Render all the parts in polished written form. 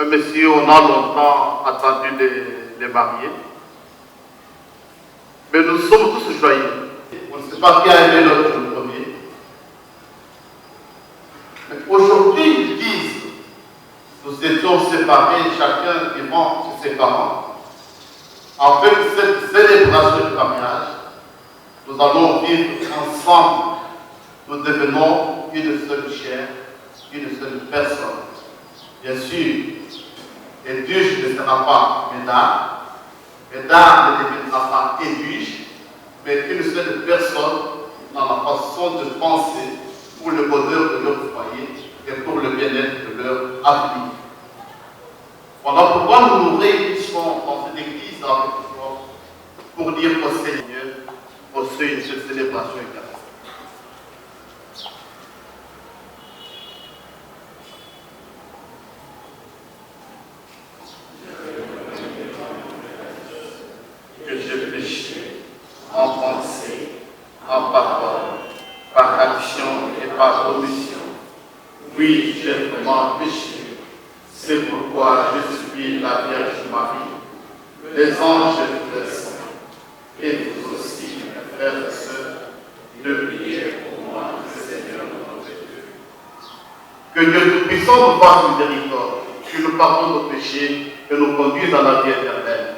monsieur, on a longtemps attendu les marier. Mais nous sommes tous joyeux. On ne sait pas qui a aimé notre premier. Mais aujourd'hui, ils disent, nous étions séparés, chacun vivant chez ses parents. Avec cette célébration du mariage, nous allons vivre ensemble. Nous devenons une seule chair, une seule personne. Bien sûr, Edwige ne sera pas Médard, Médard ne deviendra pas Edwige, mais une seule personne dans la façon de penser pour le bonheur de leur foyer et pour le bien-être de leur avenir. Voilà pourquoi nous nous réunissons dans cette église avec toi pour dire au Seigneur, au seuil de cette célébration eucharistique. Que j'ai péché en pensée, en parole, par action et par omission. Oui, j'ai vraiment péché. C'est pourquoi je supplie la Vierge Marie, les anges et les saints, et vous aussi, mes frères et sœurs, de prier pour moi, le Seigneur notre Dieu. Que Dieu Tout-Puissant nous fasse miséricorde, qu'il nous pardonne nos péchés et nous conduise à la vie éternelle.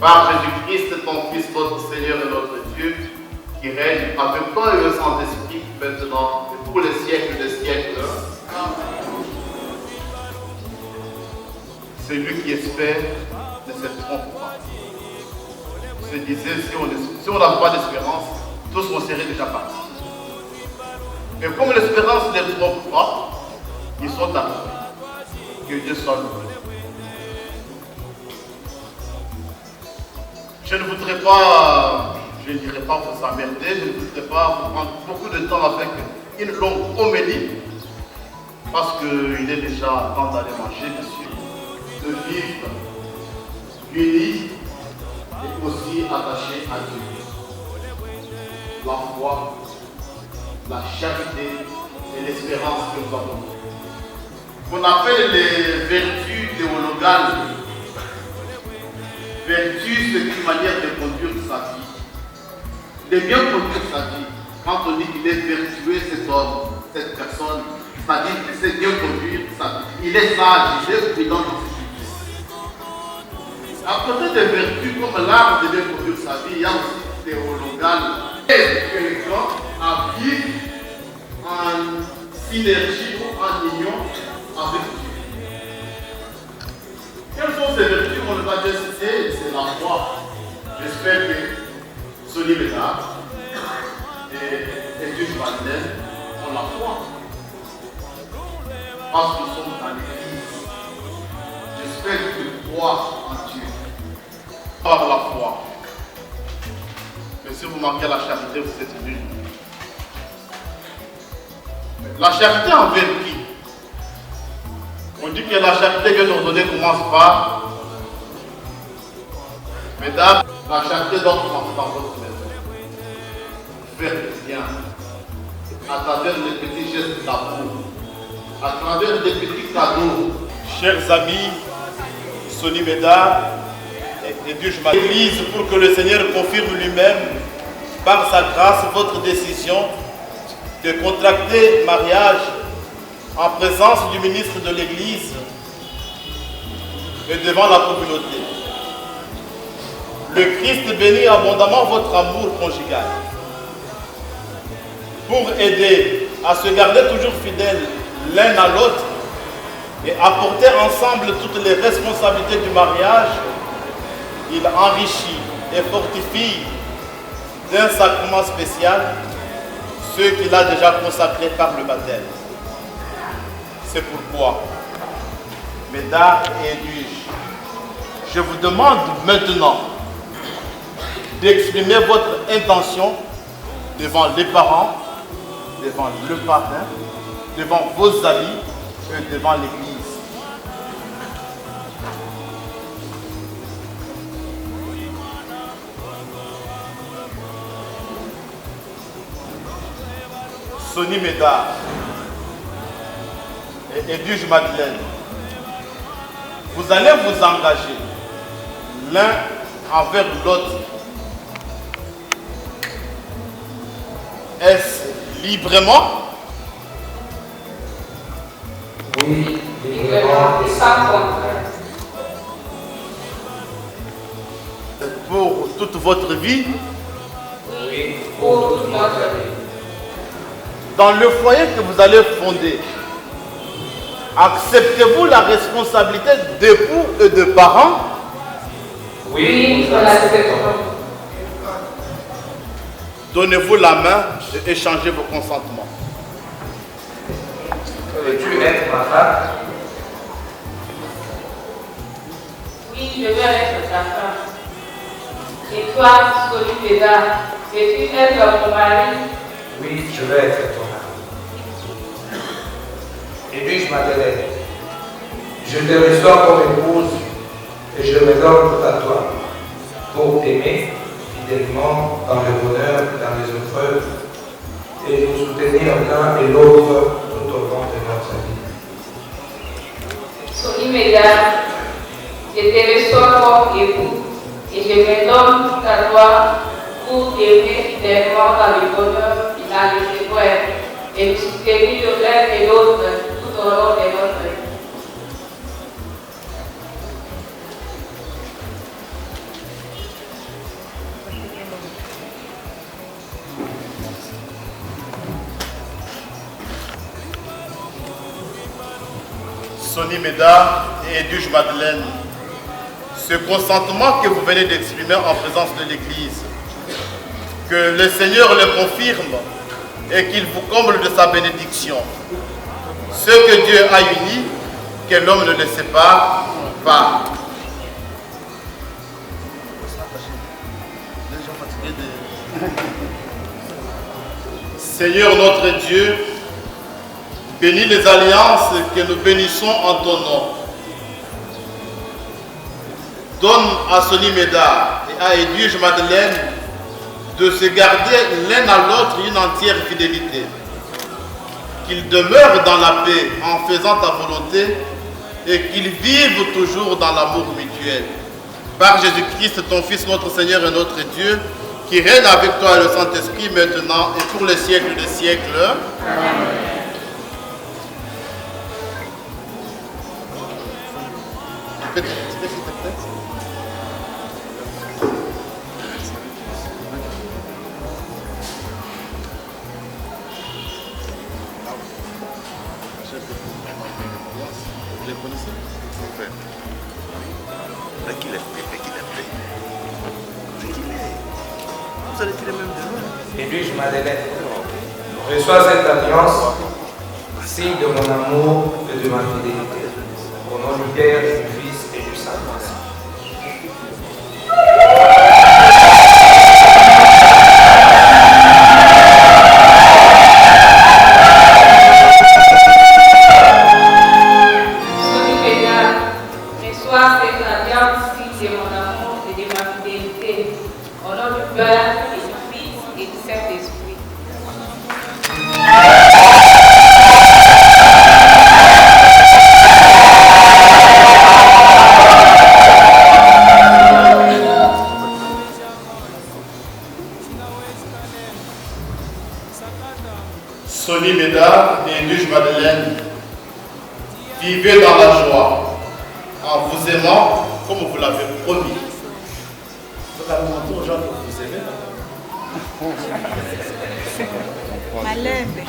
par Jésus-Christ, ton Fils, notre Seigneur et notre Dieu, qui règne avec toi et le Saint-Esprit, maintenant et pour les siècles des siècles. Celui qui espère ne se trompe pas. Je disais, si on n'a pas d'espérance, tous on serait déjà partis. Mais comme l'espérance ne trompe pas, ils sont arrivés. Que Dieu soit loué. Je ne voudrais pas, je ne dirais pas vous emmerder, je ne voudrais pas vous prendre beaucoup de temps avec une longue homélie, parce qu'il est déjà temps d'aller manger, monsieur, de vivre unis et aussi attachés à Dieu. La foi, la charité et l'espérance que nous avons. Qu'on appelle les vertus théologales. Vertu, c'est une manière de conduire sa vie. De bien conduire sa vie. Quand on dit qu'il est vertueux, cet homme, cette personne, c'est-à-dire qu'il sait bien conduire sa vie. Il est sage, il est prudent dans ses vies. À côté des vertus, comme l'art de bien conduire sa vie, il y a aussi théologal. Quelqu'un à vivre en synergie ou en union avec Dieu. Quelles sont ces vertus? On les a déjà citées, c'est la foi. J'espère que Sonny Bédard et Dieu Madeleine ont la foi. Parce que nous sommes dans l'église. J'espère que tu crois en Dieu. Par la foi. Mais si vous manquez la charité, vous êtes nuls. La charité envers qui? On dit que la charité que nous donnons commence par mesdames, la charité doit commencer dans votre maison. Faire le bien à travers les petits gestes d'amour, à travers des petits cadeaux. Chers amis, Sonny Bédard et Dieu je m'église pour que le Seigneur confirme lui-même par sa grâce votre décision de contracter mariage en présence du ministre de l'Église et devant la communauté. Le Christ bénit abondamment votre amour conjugal pour aider à se garder toujours fidèles l'un à l'autre et apporter ensemble toutes les responsabilités du mariage. Il enrichit et fortifie d'un sacrement spécial ceux qu'il a déjà consacrés par le baptême. C'est pourquoi, mesdames et Edwige, je vous demande maintenant d'exprimer votre intention devant les parents, devant le parrain, devant vos amis et devant l'Église. Sonny Bédard et Edwige Madeleine, vous allez vous engager l'un envers l'autre. Est-ce librement? Oui, librement et sans contrainte. Pour toute votre vie? Oui, pour toute notre vie. Dans le foyer que vous allez fonder, acceptez-vous la responsabilité d'époux et de parents? Oui, nous l'acceptons. Donnez-vous la main et échangez vos consentements. Veux-tu être ma femme? Oui, je veux être ta femme. Et toi, Sonny Bédard, veux-tu être mon mari? Oui, je veux être ton mari. Edwige Madeleine, je te reçois comme épouse et je me donne tout à toi pour t'aimer fidèlement dans le bonheur et dans les épreuves et nous soutenir l'un et l'autre tout au long de notre vie. Sonny Bédard, je te reçois comme époux et je me donne tout à toi pour t'aimer fidèlement dans le bonheur et dans les épreuves et nous soutenir l'un et l'autre tout au long de notre vie. Sonny Médard et Edwige Madeleine, ce consentement que vous venez d'exprimer en présence de l'Église, que le Seigneur le confirme et qu'il vous comble de sa bénédiction. Ce que Dieu a uni, que l'homme ne le sépare pas. Seigneur notre Dieu, bénis les alliances que nous bénissons en ton nom. Donne à Sonny Médard et à Edwige Madeleine de se garder l'un à l'autre une entière fidélité. Qu'ils demeurent dans la paix en faisant ta volonté et qu'ils vivent toujours dans l'amour mutuel. Par Jésus-Christ, ton Fils, notre Seigneur et notre Dieu, qui règne avec toi et le Saint-Esprit maintenant et pour les siècles des siècles. Amen. Vous les connaissez? Vous allez tirer même de loin. Edwige Madeleine, reçois cette alliance, signe de mon amour et de ma fidélité. Au nom du Père, du Fils et du Saint-Esprit. Sonny Médard et Edwige Madeleine, vivez dans la joie, en vous aimant comme vous l'avez promis. Vous allez montrer aux gens que vous aimez. Malembe.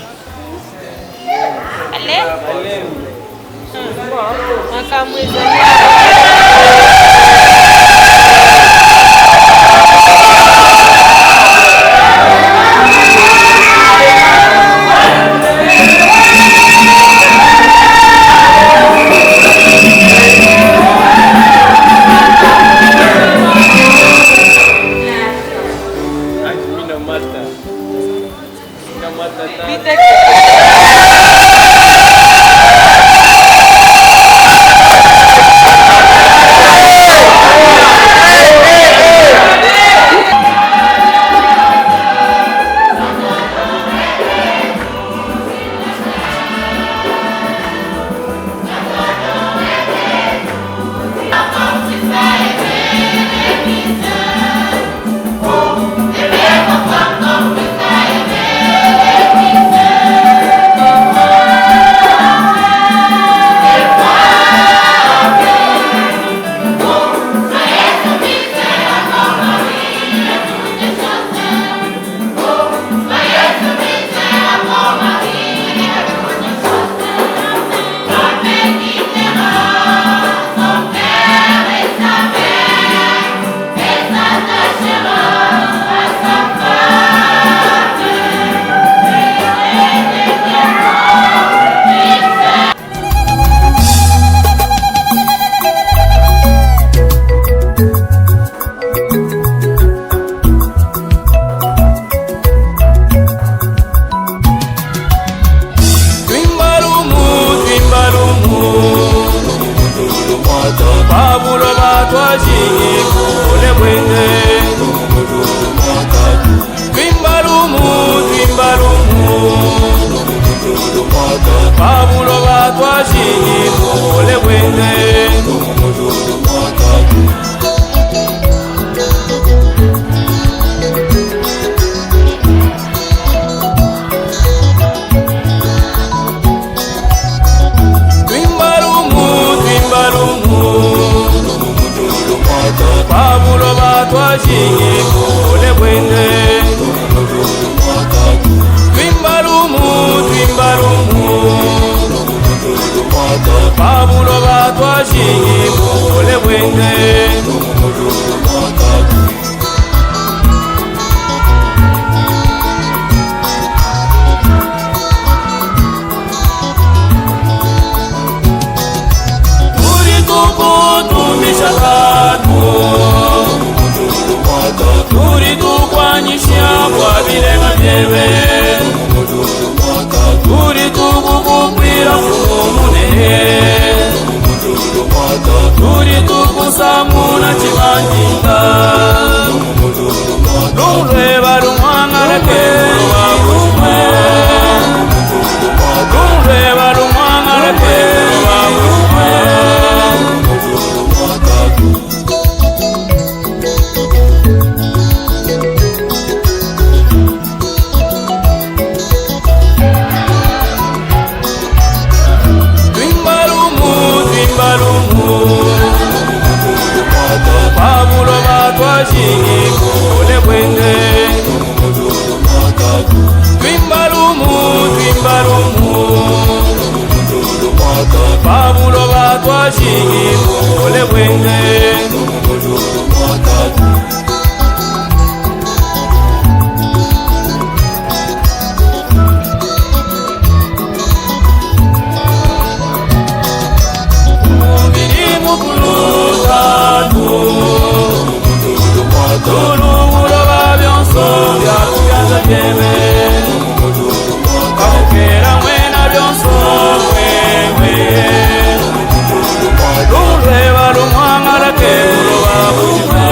pabuloba twashingibule bwenge turi tukwanyisha kwa bilenga byebe turi tukukukwira kumunene turi tukusamuna chibanjinga lumlweba lumwanga lekelo wabushwe lumlweba lumwanga lekelo wabushwe pabuloba twashingibule bwenge twimbalumu pabuloba twashingibule bwenge tulumuloba byonso byakubyanza byeme kakukera mwena byonso mwewe lumulweba lumwanga lakelo babushwe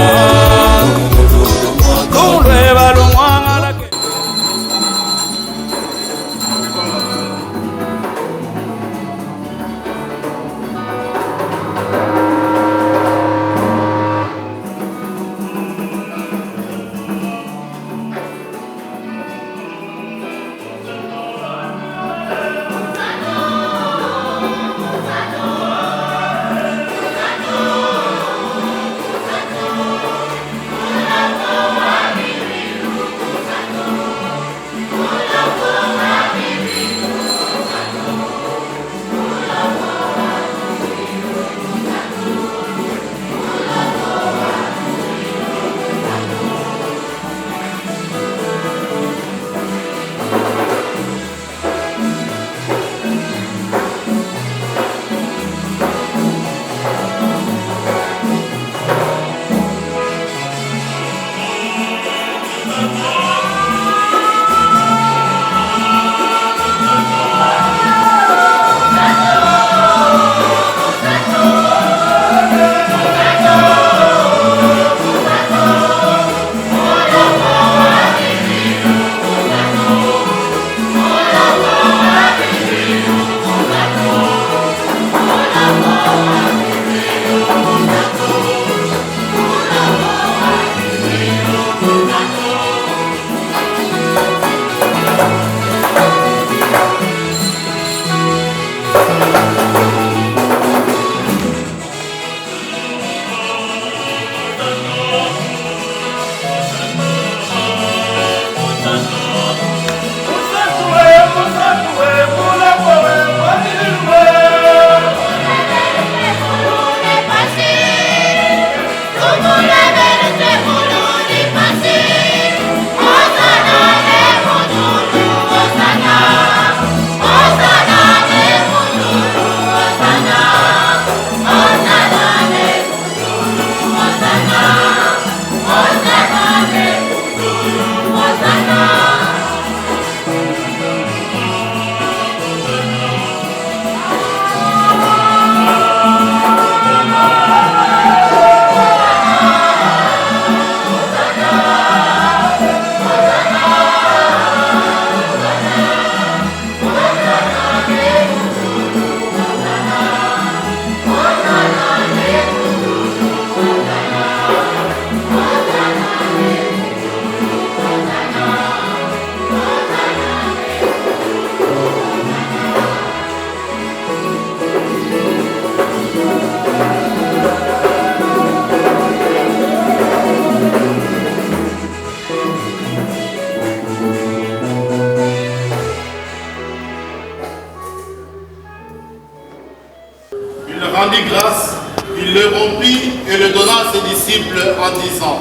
il rendit grâce, il le rompit et le donna à ses disciples en disant,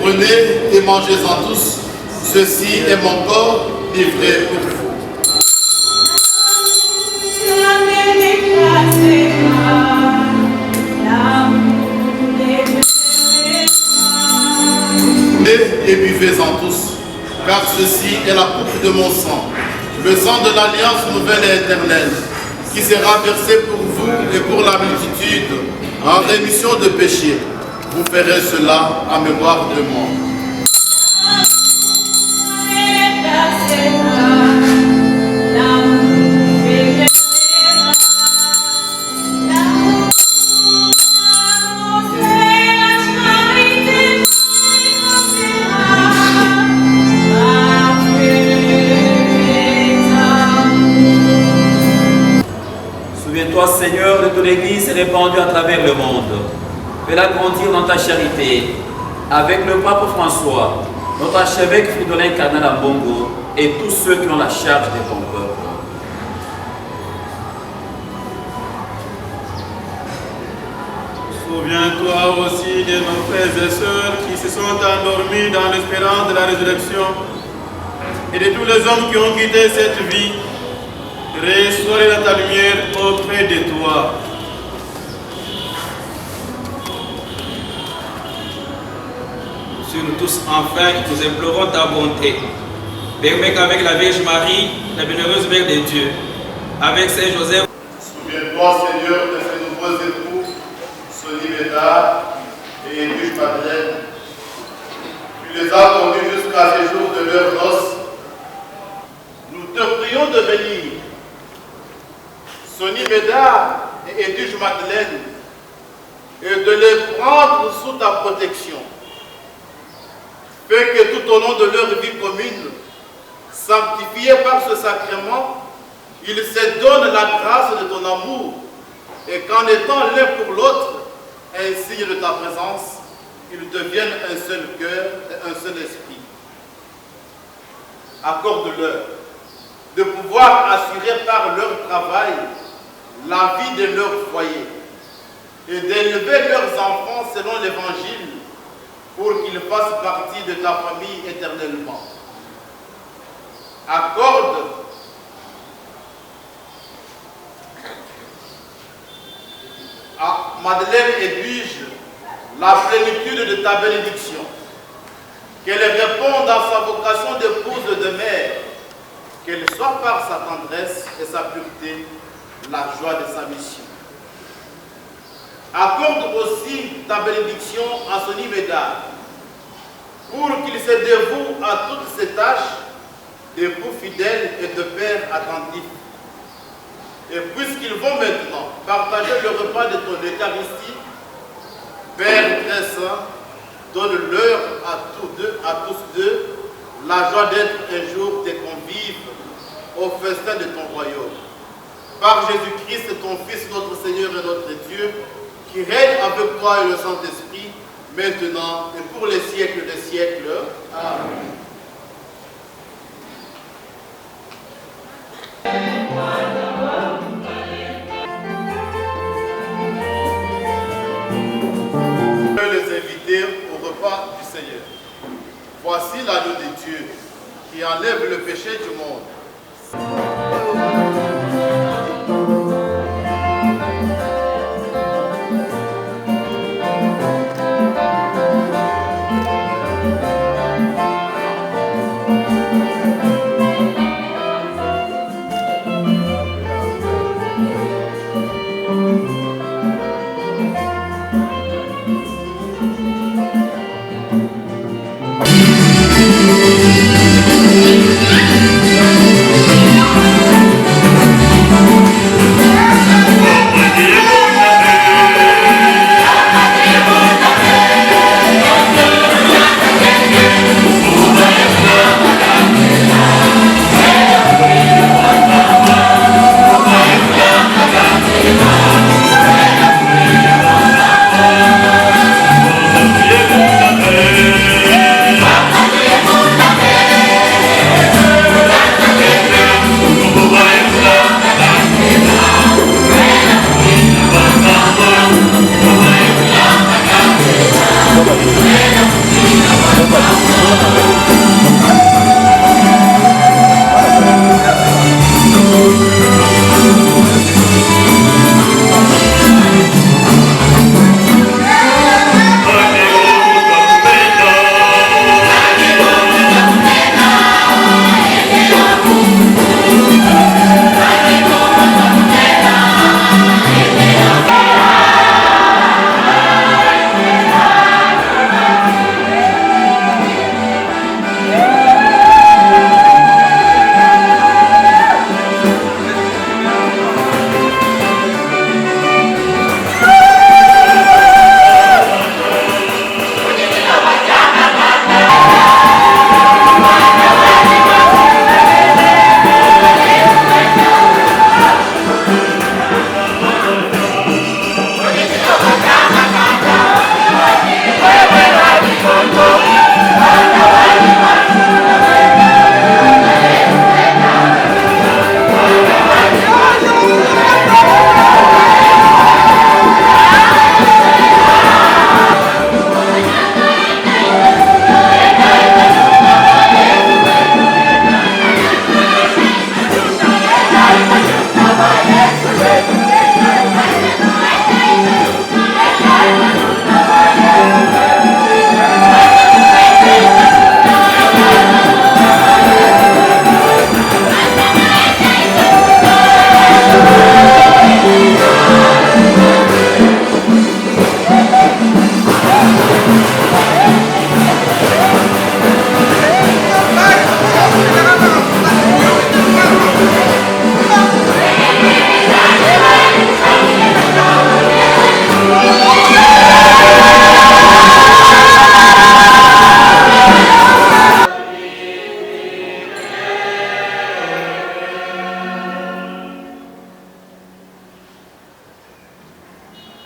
prenez et mangez-en tous, ceci est mon corps livré pour vous. Et buvez-en tous, car ceci est la coupe de mon sang, le sang de l'alliance nouvelle et éternelle, qui sera versé pour vous et pour la multitude en rémission de péchés. Vous ferez cela en mémoire de moi. Souviens-toi, Seigneur, de ton Église répandue à travers le monde. Fais-la grandir dans ta charité, avec le pape François, notre archevêque Fridolin Cardinal Ambongo et tous ceux qui ont la charge de ton peuple. Souviens-toi aussi de nos frères et sœurs qui se sont endormis dans l'espérance de la résurrection et de tous les hommes qui ont quitté cette vie. Restaure dans ta lumière auprès de toi. Sur nous tous, enfin, nous implorons ta bonté. Permets qu'avec la Vierge Marie, la bienheureuse Mère de Dieu, avec Saint Joseph, Souviens-toi, Seigneur, de ces nombreux époux, Sonny Médard et Edwige Madeleine. Tu les as conduits jusqu'à ces jours de leurs noces. Nous te prions de bénir Sonny Médard et Edwige Madeleine et de les prendre sous ta protection. Fais que tout au long de leur vie commune, sanctifiés par ce sacrement, ils se donnent la grâce de ton amour et qu'en étant l'un pour l'autre un signe de ta présence, ils deviennent un seul cœur et un seul esprit. Accorde-leur de pouvoir assurer par leur travail la vie de leur foyer et d'élever leurs enfants selon l'Évangile pour qu'ils fassent partie de ta famille éternellement. Accorde à Madeleine Edwige la plénitude de ta bénédiction, qu'elle réponde à sa vocation d'épouse de mère, qu'elle soit par sa tendresse et sa pureté la joie de sa mission. Accorde aussi ta bénédiction à Sonny Médard pour qu'il se dévoue à toutes ses tâches d'époux fidèle et de père attentif. Et puisqu'ils vont maintenant partager le repas de ton Eucharistie, Père très saint, donne-leur à tous deux la joie d'être un jour tes convives au festin de ton royaume. Par Jésus-Christ, ton Fils, notre Seigneur et notre Dieu, qui règne avec toi et le Saint-Esprit, maintenant et pour les siècles des siècles. Amen. Les inviter au repas du Seigneur. Voici l'agneau de Dieu qui enlève le péché du monde.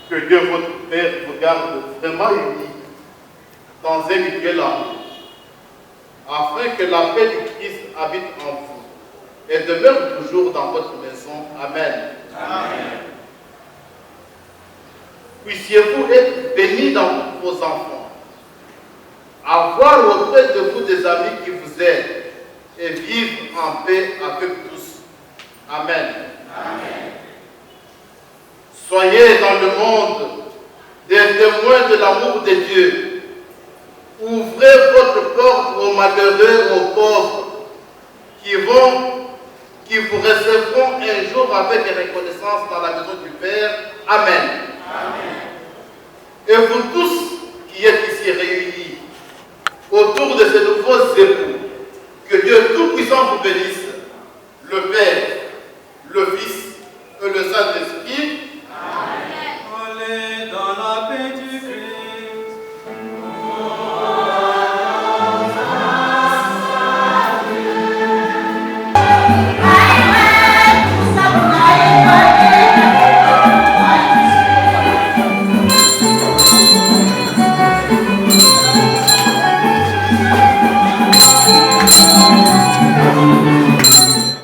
Que Dieu, votre Père, vous garde vraiment unis dans un mutuel amour, afin que la paix du Christ habite en vous et demeure toujours dans votre maison. Amen. Amen. Puissiez-vous être bénis dans vos enfants, avoir auprès de vous des amis qui vous aident et vivre en paix avec tous. Amen. Amen. Soyez dans le monde des témoins de l'amour de Dieu. Ouvrez votre porte aux malheureux, aux pauvres, qui vous recevront un jour avec reconnaissance dans la maison du Père. Amen. Amen. Et vous tous qui êtes ici réunis autour de ces nouveaux époux, que Dieu Tout-Puissant vous bénisse, le Père, le Fils et le Saint-Esprit.